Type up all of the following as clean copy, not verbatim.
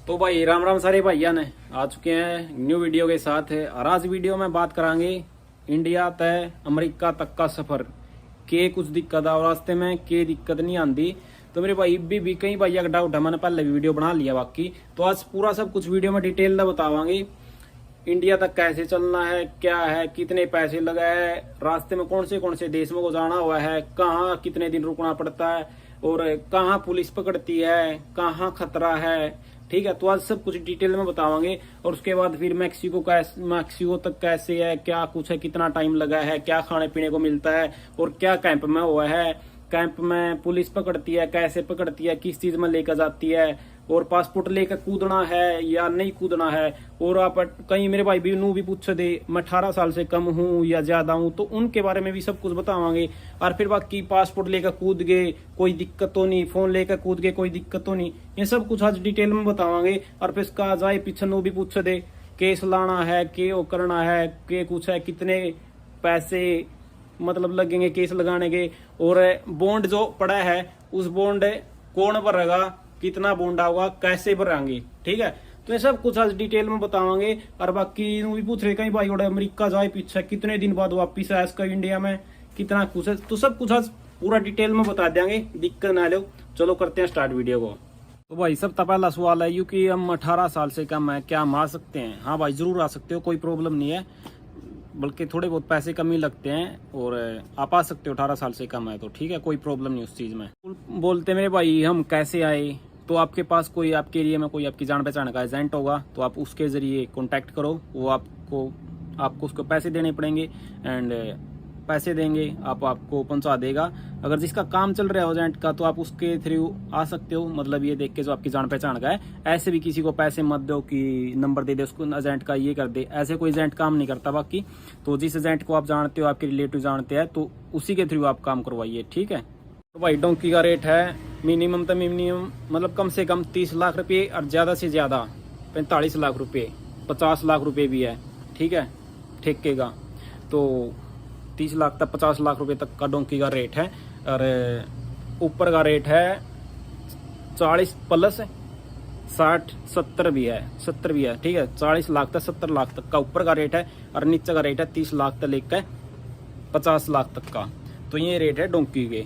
तो भाई राम राम सारे भाइया ने आ चुके हैं न्यू वीडियो के साथ है। और आज वीडियो में बात करांगे इंडिया तय अमेरिका तक का सफर के कुछ दिक्कत आ रास्ते में के दिक्कत नहीं आती। तो मेरे भाई भी कई भाइया का डाउट है, मैंने पहले भी वीडियो बना लिया बाकी। तो आज पूरा सब कुछ वीडियो में डिटेल में बतावांगे। इंडिया तक कैसे चलना है, क्या है, कितने पैसे लगे है, रास्ते में कौन से देश में को जाना हुआ है, कहाँ कितने दिन रुकना पड़ता है और कहाँ पुलिस पकड़ती है, कहाँ खतरा है। ठीक है, तो आज सब कुछ डिटेल में बतावांगे। और उसके बाद फिर मैक्सिको तक कैसे है, क्या कुछ है, कितना टाइम लगा है, क्या खाने पीने को मिलता है और क्या कैंप में हुआ है, कैंप में पुलिस पकड़ती है, कैसे पकड़ती है, किस चीज में लेकर जाती है, और पासपोर्ट लेकर कूदना है या नहीं कूदना है। और आप कहीं मेरे भाई भी नू भी पूछ दे मैं 18 साल से कम हूँ या ज्यादा हूँ, तो उनके बारे में भी सब कुछ बतावांगे। और फिर बाकी पासपोर्ट लेकर कूद गए कोई दिक्कत तो नहीं, फोन लेकर कूद गए कोई दिक्कत तो नहीं, ये सब कुछ आज डिटेल में बतावांगे। और फिर इसका जाए पीछे नू भी पूछ दे केस लाना है, के वो करना है, के कुछ है, कितने पैसे मतलब लगेंगे केस लगाने के, और बॉन्ड जो पड़ा है उस बॉन्ड कौन भरेगा, कितना बॉन्ड होगा, कैसे भरांगे। ठीक है, तो ये सब कुछ आज डिटेल में बतावांगे। और बाकी भी पूछ रहे कहीं भाई और अमेरिका जाए पीछे कितने दिन बाद वापिस आया इसका इंडिया में, कितना कुछ है, तो सब कुछ आज पूरा डिटेल में बता देंगे, दिक्कत ना लो। चलो करते हैं स्टार्ट वीडियो को। तो भाई सबसे पहला सवाल है यू कि हम 18 साल से कम है, क्या हम आ सकते हैं? हाँ भाई जरूर आ सकते हो, कोई प्रॉब्लम नहीं है, बल्कि थोड़े बहुत पैसे कम ही लगते हैं और आप आ सकते हो 18 साल से कम है तो। ठीक है, कोई प्रॉब्लम नहीं उस चीज में। बोलते मेरे भाई हम कैसे आए, तो आपके पास कोई आपके एरिया में कोई आपकी जान पहचान का एजेंट होगा तो आप उसके जरिए कांटेक्ट करो, वो आपको उसको पैसे देने पड़ेंगे एंड पैसे देंगे आपको पहुंचा देगा। अगर जिसका काम चल रहा है एजेंट का तो आप उसके थ्रू आ सकते हो, मतलब ये देख के जो आपकी जान पहचान का है। ऐसे भी किसी को पैसे मत दो कि नंबर दे दे उसको एजेंट का, ये कर दे, ऐसे कोई एजेंट काम नहीं करता। बाकी तो जिस एजेंट को आप जानते हो, आपके रिलेटिव जानते हैं, तो उसी के थ्रू आप काम करवाइए। ठीक है, तो भाई डोंकी का रेट है मिनिमम तो मिनिमम मतलब कम से कम 30 लाख रुपये और ज़्यादा से ज़्यादा 45 लाख रुपये, 50 लाख रुपये भी है। ठीक है, ठेके का तो 30 लाख तक 50 लाख रुपए तक का डोंकी का रेट है। और ऊपर का रेट है 40 प्लस 60 70 भी है, 70 भी है। ठीक है, 40 लाख तक 70 लाख तक का ऊपर का रेट है और नीचे का रेट है 30 लाख तक लेकर 50 लाख तक का। तो ये रेट है डोंकी के।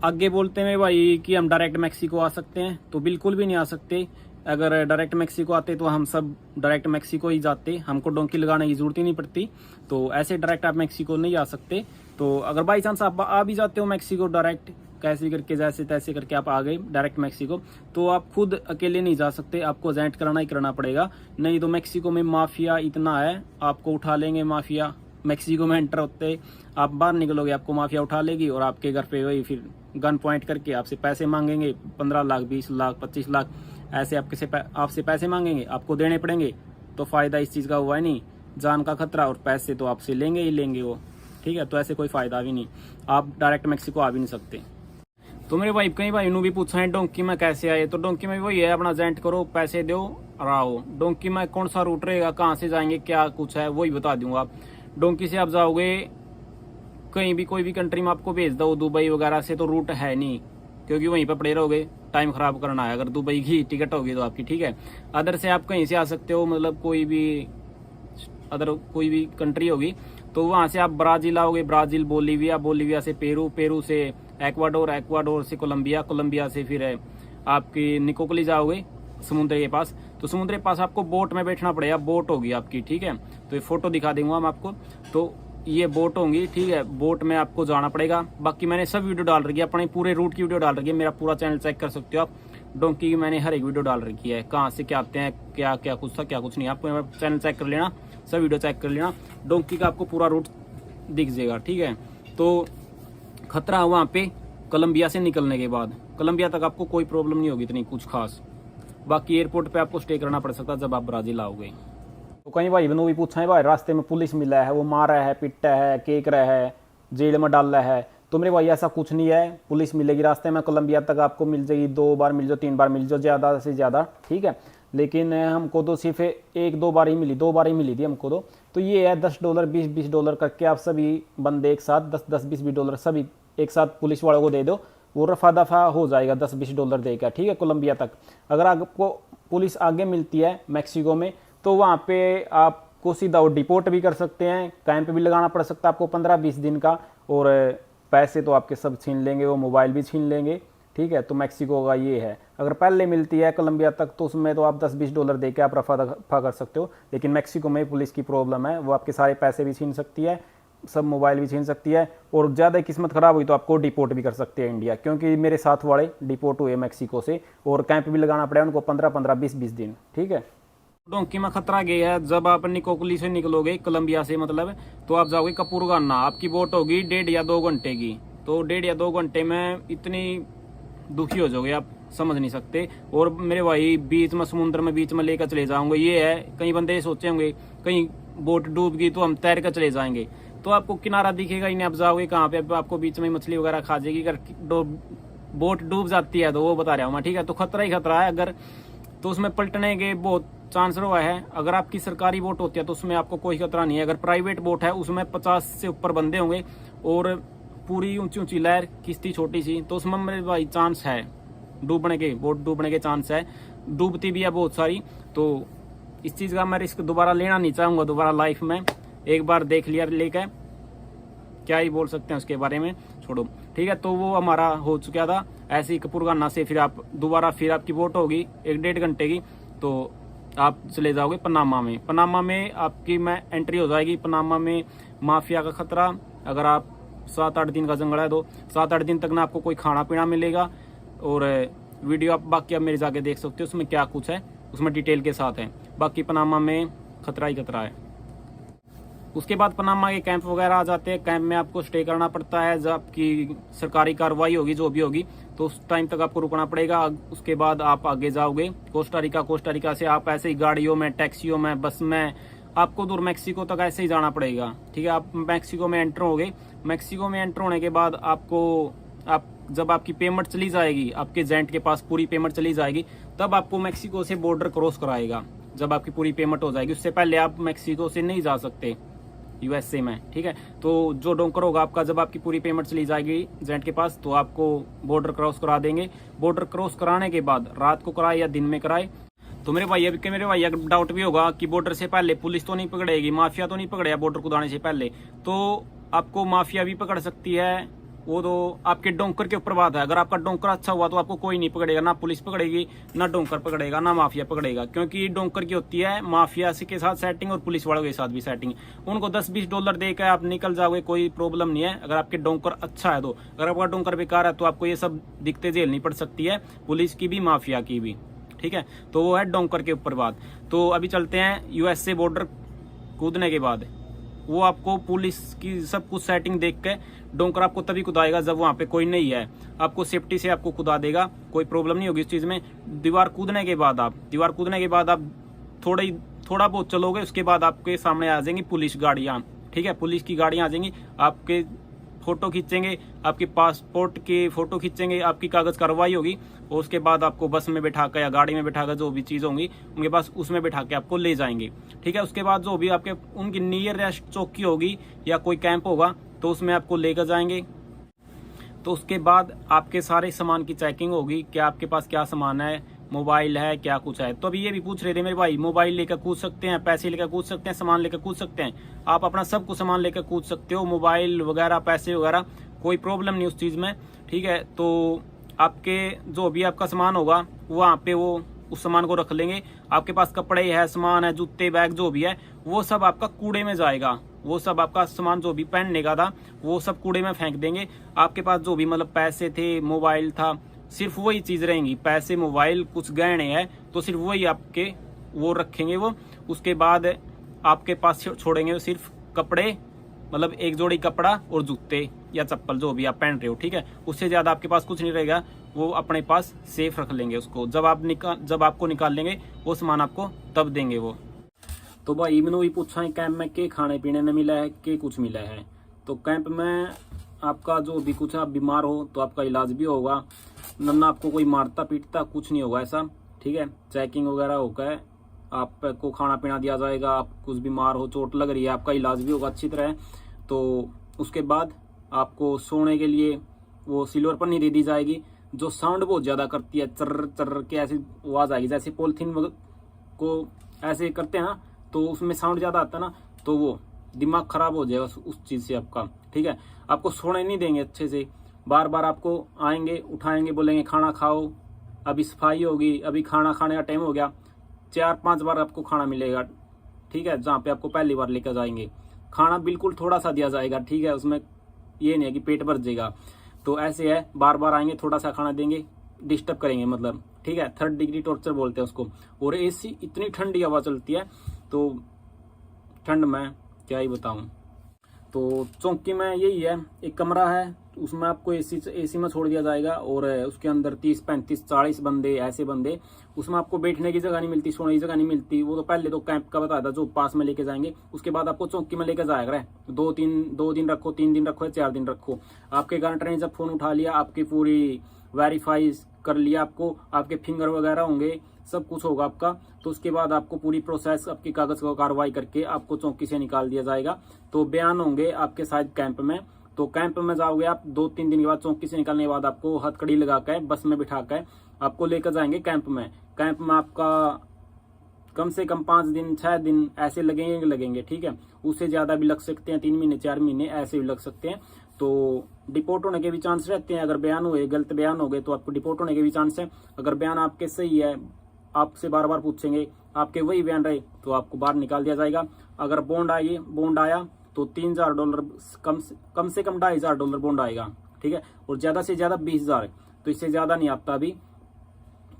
आगे बोलते हैं भाई कि हम डायरेक्ट मैक्सिको आ सकते हैं, तो बिल्कुल भी नहीं आ सकते। अगर डायरेक्ट मैक्सिको आते तो हम सब डायरेक्ट मैक्सिको ही जाते, हमको डोंकी लगाने की जरूरत ही नहीं पड़ती। तो ऐसे डायरेक्ट आप मैक्सिको नहीं आ सकते। तो अगर बाई चांस आप आ भी जाते हो मैक्सिको डायरेक्ट, कैसे करके जैसे तैसे करके आप आ गए डायरेक्ट मैक्सिको, तो आप खुद अकेले नहीं जा सकते, आपको एजेंट कराना ही करना पड़ेगा। नहीं तो मैक्सिको में माफिया इतना है, आपको उठा लेंगे माफिया। मैक्सिको में एंटर होते आप बाहर निकलोगे आपको माफिया उठा लेगी और आपके घर पे वही फिर गन पॉइंट करके आपसे पैसे मांगेंगे, 15 लाख 20 लाख 25 लाख ऐसे आपसे पैसे मांगेंगे, आपको देने पड़ेंगे। तो फायदा इस चीज का हुआ है नहीं, जान का खतरा और पैसे तो आपसे लेंगे ही लेंगे वो। ठीक है, तो ऐसे कोई फायदा भी नहीं, आप डायरेक्ट मैक्सिको आ भी नहीं सकते। तो मेरे भाई कई भाई नू भी पूछा है डोंकी में कैसे आए, तो डोंकी में वही है, अपना एजेंट करो, पैसे दो और आओ। डोंकी में कौन सा रूट रहेगा, कहाँ से जाएंगे, क्या कुछ है वही बता दूंगा। डोंकी से आप जाओगे कहीं भी कोई भी कंट्री में आपको भेज दो, दुबई वगैरह से तो रूट है नहीं, क्योंकि वहीं पर पड़े रहोगे, टाइम खराब करना है अगर दुबई की टिकट होगी तो आपकी। ठीक है, अदर से आप कहीं से आ सकते हो, मतलब कोई भी कंट्री होगी तो वहां से आप ब्राजील आओगे, ब्राजील बोलीविया, बोलीविया से पेरू, पेरू से एक्वाडोर, एक्वाडोर से कोलंबिया, कोलंबिया से फिर आपकी निकोकली जाओगे समुद्र के पास। तो समुद्र के पास आपको बोट में बैठना पड़ेगा, बोट होगी आपकी। ठीक है, तो ये फोटो दिखा दूंगा हम आपको, तो ये बोट होंगी। ठीक है, बोट में आपको जाना पड़ेगा। बाकी मैंने सब वीडियो डाल रखी है, अपने पूरे रूट की वीडियो डाल रखी है, मेरा पूरा चैनल चेक कर सकते हो आप। डोंकी की मैंने हर एक वीडियो डाल रखी है, कहाँ से क्या आते हैं, क्या क्या कुछ था क्या कुछ नहीं, आपको मेरा चैनल चेक कर लेना, सब वीडियो चेक कर लेना, डोंकी का आपको पूरा रूट दिख जाएगा। ठीक है, तो खतरा वहाँ पे कोलंबिया से निकलने के बाद, कोलंबिया तक आपको कोई प्रॉब्लम नहीं होगी इतनी कुछ खास। बाकी एयरपोर्ट पे आपको स्टे करना पड़ सकता है जब आप ब्राजील आओगे। तो कई भाई बंधु भी पूछा है भाई रास्ते में पुलिस मिला है, वो मारा है, पिटा है, केक रहा है, जेल में डाल रहा है। तो मेरे भाई ऐसा कुछ नहीं है, पुलिस मिलेगी रास्ते में, कोलंबिया तक आपको मिल जाएगी, 2 बार मिल जाओ 3 बार मिल जाओ, ज़्यादा से ज़्यादा। ठीक है, लेकिन हमको तो सिर्फ 1-2 बार ही मिली, 2 बार ही मिली थी हमको तो ये है $10 20-20 डॉलर करके आप सभी बंदे एक साथ 10-10 20-20 डॉलर सभी एक साथ पुलिस वालों को दे दो, वो रफा दफा हो जाएगा 10-20 डॉलर देगा। ठीक है, कोलंबिया तक। अगर आपको पुलिस आगे मिलती है मैक्सिको में, तो वहाँ पे आपको सीधा वो डिपोर्ट भी कर सकते हैं, कैंप भी लगाना पड़ सकता है आपको 15-20 दिन का, और पैसे तो आपके सब छीन लेंगे, वो मोबाइल भी छीन लेंगे। ठीक है, तो मैक्सिको का ये है। अगर पहले मिलती है कोलंबिया तक तो उसमें तो आप 10-20 डॉलर दे के आप रफा दफा कर सकते हो, लेकिन मैक्सिको में पुलिस की प्रॉब्लम है, वो आपके सारे पैसे भी छीन सकती है, सब मोबाइल भी छीन सकती है, और ज़्यादा किस्मत ख़राब हुई तो आपको डिपोर्ट भी कर सकते हैं इंडिया, क्योंकि मेरे साथ वाले डिपोर्ट हुए मैक्सिको से, और कैंप भी लगाना पड़ा उनको 15-15, 20-20 दिन। ठीक है, डोंकी में खतरा गया है। जब आप निकोकली से निकलोगे कोलंबिया से मतलब, तो आप जाओगे कपूरगाना, आपकी बोट होगी 1.5 या 2 घंटे की, तो 1.5 या 2 घंटे में इतनी दुखी हो जाओगे आप समझ नहीं सकते। और मेरे भाई बीच में समुद्र में बीच में लेकर चले जाऊंगे, ये है। कई बंदे ये सोचे होंगे कहीं बोट डूब गई तो हम तैर कर चले जाएंगे, तो आपको किनारा दिखेगा ही नहीं, आप जाओगे कहाँ पे, आपको बीच में मछली वगैरह खा जाएगी। अगर बोट डूब जाती है तो वो बता रहा हूँ मैं, ठीक है, तो खतरा ही खतरा है। अगर तो उसमें पलटने के बहुत चांस रहा है। अगर आपकी सरकारी बोट होती है तो उसमें आपको कोई खतरा नहीं है। अगर प्राइवेट बोट है उसमें 50 से ऊपर बंदे होंगे और पूरी ऊंची ऊंची लहर, किश्ती छोटी सी, तो उसमें मेरे भाई चांस है डूबने के, बोट डूबने के चांस है, डूबती भी है बहुत सारी। तो इस चीज़ का मैं रिस्क दोबारा लेना नहीं चाहूँगा दोबारा लाइफ में। एक बार देख लिया लेकर क्या ही बोल सकते हैं उसके बारे में, छोड़ो। ठीक है, तो वो हमारा हो चुका था ऐसे ही कपूरगाना से। फिर आप दोबारा फिर आपकी बोट होगी 1-1.5 घंटे की, तो आप चले जाओगे पनामा में। पनामा में आपकी मैं एंट्री हो जाएगी। पनामा में माफिया का खतरा, अगर आप 7-8 दिन का जंगल है तो 7-8 दिन तक ना आपको कोई खाना पीना मिलेगा। और वीडियो आप बाकी आप मेरे जाके देख सकते हो, उसमें क्या कुछ है उसमें डिटेल के साथ है। बाकी पनामा में खतरा ही खतरा है। उसके बाद पनामा के कैंप वगैरह आ जाते हैं। कैंप में आपको स्टे करना पड़ता है, जब आपकी सरकारी कार्रवाई होगी जो भी होगी तो उस टाइम तक आपको रुकना पड़ेगा। उसके बाद आप आगे जाओगे कोस्टा रिका। कोस्टा रिका से आप ऐसे ही गाड़ियों में, टैक्सियों में, बस में आपको दूर मैक्सिको तक ऐसे ही जाना पड़ेगा। ठीक है, आप मैक्सिको में एंटर होगे। मैक्सिको में एंटर होने के बाद आपको जब आपकी पेमेंट चली जाएगी, आपके एजेंट के पास पूरी पेमेंट चली जाएगी, तब आपको मैक्सिको से बॉर्डर क्रॉस कराएगा। जब आपकी पूरी पेमेंट हो जाएगी, उससे पहले आप मैक्सिको से नहीं जा सकते यूएसए में। ठीक है, तो जो डोंकर होगा आपका, जब आपकी पूरी पेमेंट चली जाएगी एजेंट के पास, तो आपको बॉर्डर क्रॉस करा देंगे। बॉर्डर क्रॉस कराने के बाद रात को कराए या दिन में कराए, तो मेरे भाई डाउट भी होगा कि बॉर्डर से पहले पुलिस तो नहीं पकड़ेगी, माफिया तो नहीं पकड़ेगा बॉर्डर को आने से पहले, तो आपको माफिया भी पकड़ सकती है। वो तो आपके डोंकर के ऊपर बात है। अगर आपका डोंकर अच्छा हुआ तो आपको कोई नहीं पकड़ेगा, ना पुलिस पकड़ेगी, ना डोंकर पकड़ेगा, ना माफिया पकड़ेगा, क्योंकि डोंकर की होती है माफिया के साथ सेटिंग और पुलिस वालों के साथ भी सेटिंग। उनको 10-20 डॉलर देकर आप निकल जाओगे, कोई प्रॉब्लम नहीं है। अगर आपके डोंकर अच्छा है तो, अगर आपका डोंकर बेकार है तो आपको ये सब दिक्कतें झेलनी पड़ सकती है, पुलिस की भी माफिया की भी। ठीक है, तो वो है डोंकर के ऊपर बात। तो अभी चलते हैं यूएसए बॉर्डर कूदने के बाद। वो आपको पुलिस की सब कुछ सेटिंग देख के डोंकर आपको तभी कुदाएगा जब वहां पे कोई नहीं है। आपको सेफ्टी से आपको कुदा देगा, कोई प्रॉब्लम नहीं होगी इस चीज में। दीवार कूदने के बाद आप थोड़ा बहुत चलोगे, उसके बाद आपके सामने आ जाएंगी पुलिस गाड़ियां। ठीक है, पुलिस की गाड़ियां आ जाएंगी, आपके फोटो खींचेंगे, आपके पासपोर्ट के फोटो खींचेंगे, आपकी कागज कार्रवाई होगी, और उसके बाद आपको बस में बैठा कर या गाड़ी में बैठा कर, जो भी चीज होंगी उनके पास, उसमें बैठा के आपको ले जाएंगे। ठीक है, उसके बाद जो भी आपके उनकी नियरेस्ट चौकी होगी या कोई कैंप होगा तो उसमें आपको लेकर जाएंगे। तो उसके बाद आपके सारे सामान की चेकिंग होगी कि आपके पास क्या सामान है, मोबाइल है, क्या कुछ है। तो अभी ये भी पूछ रहे थे मेरे भाई, मोबाइल लेकर कूद सकते हैं, पैसे लेकर कूद सकते हैं, सामान लेकर कूद सकते हैं। आप अपना सब कुछ सामान लेकर कूद सकते हो, मोबाइल वगैरह, पैसे वगैरह, कोई प्रॉब्लम नहीं उस चीज में। ठीक है, तो आपके जो भी आपका सामान होगा वहाँ पे वो उस सामान को रख लेंगे। आपके पास कपड़े है, सामान है, जूते, बैग जो भी है, वो सब आपका कूड़े में जाएगा। वो सब आपका सामान जो भी पहनने का था वो सब कूड़े में फेंक देंगे। आपके पास जो भी मतलब पैसे थे, मोबाइल था, सिर्फ वही चीज रहेंगी, पैसे, मोबाइल, कुछ गहने हैं तो सिर्फ वही आपके वो रखेंगे वो। उसके बाद आपके पास छोड़ेंगे सिर्फ कपड़े, मतलब एक जोड़ी कपड़ा और जूते या चप्पल जो भी आप पहन रहे हो। ठीक है, उससे ज्यादा आपके पास कुछ नहीं रहेगा, वो अपने पास सेफ रख लेंगे उसको। जब आपको निकाल लेंगे वो सामान आपको तब देंगे वो। तो भाई मैंने वही पूछा है कैंप में के खाने पीने ने मिला है, के कुछ मिला है। तो कैंप में आपका जो भी कुछ, आप बीमार हो तो आपका इलाज भी होगा, ना आपको कोई मारता पीटता कुछ नहीं होगा ऐसा। ठीक है, चेकिंग वगैरह होकर आपको खाना पीना दिया जाएगा। आप कुछ बीमार हो, चोट लग रही है, आपका इलाज भी होगा अच्छी तरह। तो उसके बाद आपको सोने के लिए वो सिल्वर पन्नी दे दी जाएगी, जो साउंड बहुत ज्यादा करती है, चर्र चर्र के ऐसी आवाज आएगी, जैसे पॉलिथीन को ऐसे करते हैं ना, तो उसमें साउंड ज्यादा आता है ना, तो वो दिमाग खराब हो जाएगा उस चीज से आपका। ठीक है, आपको सोने नहीं देंगे अच्छे से, बार बार आपको आएंगे, उठाएंगे, बोलेंगे खाना खाओ, अभी सफाई होगी, अभी खाना खाने का टाइम हो गया, 4-5 बार आपको खाना मिलेगा। ठीक है, जहाँ पे आपको पहली बार लेकर जाएंगे, खाना बिल्कुल थोड़ा सा दिया जाएगा। ठीक है, उसमें ये नहीं है कि पेट भर जाएगा, तो ऐसे है, बार बार आएंगे, थोड़ा सा खाना देंगे, डिस्टर्ब करेंगे मतलब। ठीक है, 3rd डिग्री टॉर्चर बोलते हैं उसको। और एसी इतनी ठंडी हवा चलती है, तो ठंड में क्या ही बताऊं। तो चौकी में यही है, एक कमरा है, उसमें आपको एसी में छोड़ दिया जाएगा, और उसके अंदर 30, 35, 40 बंदे, ऐसे बंदे, उसमें आपको बैठने की जगह नहीं मिलती, सोने की जगह नहीं मिलती। वो तो पहले तो कैंप का बताया था, जो पास में लेके जाएंगे, उसके बाद आपको चौकी में लेके जाएगा। 2 दिन रखो, 3 दिन रखो, 4 दिन रखो। आपके गारंटर ने जब फोन उठा लिया, आपकी पूरी वेरीफाई कर लिया, आपके फिंगर वगैरह होंगे, सब कुछ होगा आपका, तो उसके बाद आपको पूरी प्रोसेस, आपकी कागज को कार्रवाई करके आपको चौकी से निकाल दिया जाएगा। तो बयान होंगे आपके शायद कैंप में, तो कैंप में जाओगे आप, 2-3 दिन के बाद चौकी से निकलने के बाद आपको हथकड़ी लगा कर बस में बिठा कर आपको लेकर जाएंगे कैंप में। कैंप में आपका कम से कम 5 दिन 6 दिन ऐसे लगेंगे। ठीक है, उससे ज्यादा भी लग सकते हैं, 3 महीने 4 महीने ऐसे भी लग सकते हैं। तो डिपोर्ट होने के भी चांस रहते हैं। अगर बयान हुए, गलत बयान हो गए, तो आपको डिपोर्ट होने के भी चांस है। अगर बयान आपके सही है, आपसे बार बार पूछेंगे, आपके वही बयान रहे, तो आपको बाहर निकाल दिया जाएगा। अगर बॉन्ड आया तो $3,000, कम से कम $2,500 बॉन्ड आएगा। ठीक है, और ज्यादा से ज्यादा 20,000, तो इससे ज्यादा नहीं आता अभी,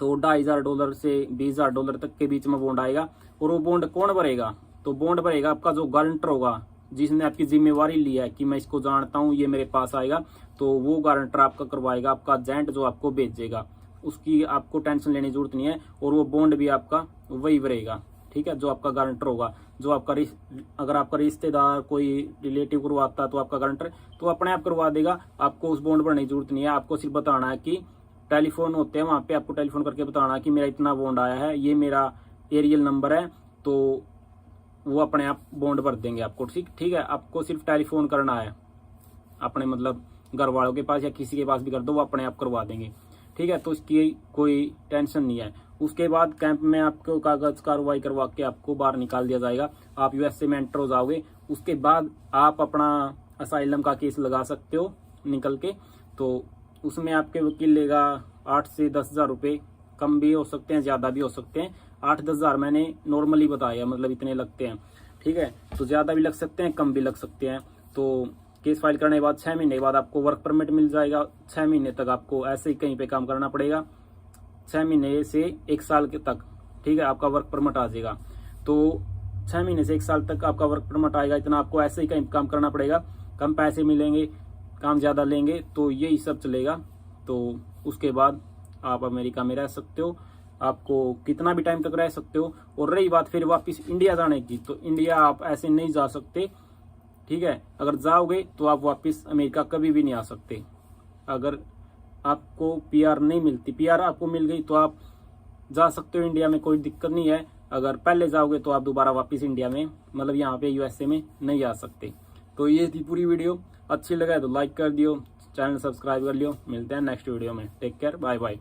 तो $2,500 से $20,000 तक के बीच में बॉन्ड आएगा। और वो बॉन्ड कौन भरेगा? तो बॉन्ड भरेगा आपका जो गारंटर होगा, जिसने आपकी जिम्मेवारी ली है कि मैं इसको जानता हूँ, ये मेरे पास आएगा, तो वो गारंटर आपका करवाएगा, आपका एजेंट जो आपको भेजेगा, उसकी आपको टेंशन लेने की जरूरत नहीं है। और वो बॉन्ड भी आपका वही भरेगा। ठीक है, जो आपका गारंटर होगा, जो आपका अगर आपका रिश्तेदार कोई रिलेटिव करवाता तो आपका गारंटर तो अपने आप करवा देगा, आपको उस बॉन्ड भरने की जरूरत नहीं है। आपको सिर्फ बताना है कि टेलीफोन होते हैं वहां पे, आपको टेलीफोन करके बताना कि मेरा इतना बॉन्ड आया है, ये मेरा एरियल नंबर है, तो वो अपने आप बॉन्ड भर देंगे आपको। ठीक है, आपको सिर्फ टेलीफोन करना है अपने मतलब घर वालों के पास या किसी के पास भी कर दो, वो अपने आप करवा देंगे। ठीक है, तो इसकी कोई टेंशन नहीं है। उसके बाद कैंप में आपको कागज कार्रवाई करवा के आपको बाहर निकाल दिया जाएगा, आप यूएसए में एंटर हो जाओगे। उसके बाद आप अपना असाइलम का केस लगा सकते हो निकल के, तो उसमें आपके वकील लेगा 8 से 10,000 रुपये, कम भी हो सकते हैं, ज्यादा भी हो सकते हैं। 8-10 हज़ार मैंने नॉर्मली बताया, मतलब इतने लगते हैं। ठीक है, तो ज्यादा भी लग सकते हैं, कम भी लग सकते हैं। तो केस फाइल करने के बाद 6 महीने के बाद आपको वर्क परमिट मिल जाएगा। 6 महीने तक आपको ऐसे ही कहीं पे काम करना पड़ेगा, 6 महीने से 1 साल के तक। ठीक है, आपका वर्क परमिट आ जाएगा। तो 6 महीने से 1 साल तक आपका वर्क परमिट आएगा, इतना आपको ऐसे ही कहीं काम करना पड़ेगा। कम पैसे मिलेंगे, काम ज्यादा लेंगे, तो यही सब चलेगा। तो उसके बाद आप अमेरिका में रह सकते हो, आपको कितना भी टाइम तक रह सकते हो। और रही बात फिर वापस इंडिया जाने की, तो इंडिया आप ऐसे नहीं जा सकते। ठीक है, अगर जाओगे तो आप वापस अमेरिका कभी भी नहीं आ सकते। अगर आपको पीआर नहीं मिलती, पीआर आपको मिल गई तो आप जा सकते हो इंडिया में, कोई दिक्कत नहीं है। अगर पहले जाओगे तो आप दोबारा वापस इंडिया में, मतलब यहाँ पे यूएसए में नहीं आ सकते। तो ये थी पूरी वीडियो, अच्छी लगा तो लाइक कर दियो, चैनल सब्सक्राइब कर लियो। मिलते हैं नेक्स्ट वीडियो में, टेक केयर, बाय बाय।